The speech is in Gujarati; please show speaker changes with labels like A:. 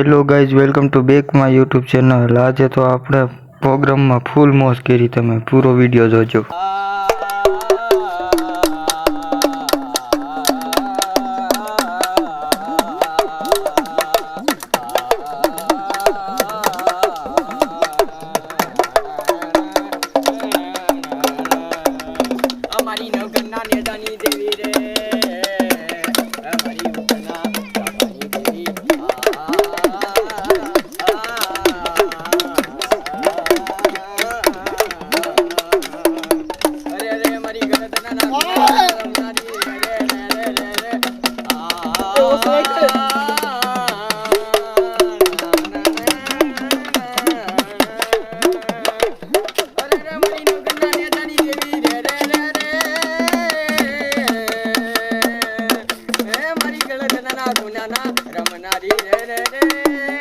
A: Hello guys, welcome to back my YouTube channel. આજે તો આપણે પ્રોગ્રામમાં ફૂલ મોજ કરી, તમે પૂરો વિડીયો જોજો।
B: અમારી નવકન્યા નેતાની દેવી રે અમારી ઉકના બાબાની દેવી અરે અરે અમારી ગણતના રમનારી રે રે રે રે રમનારી રે રે રે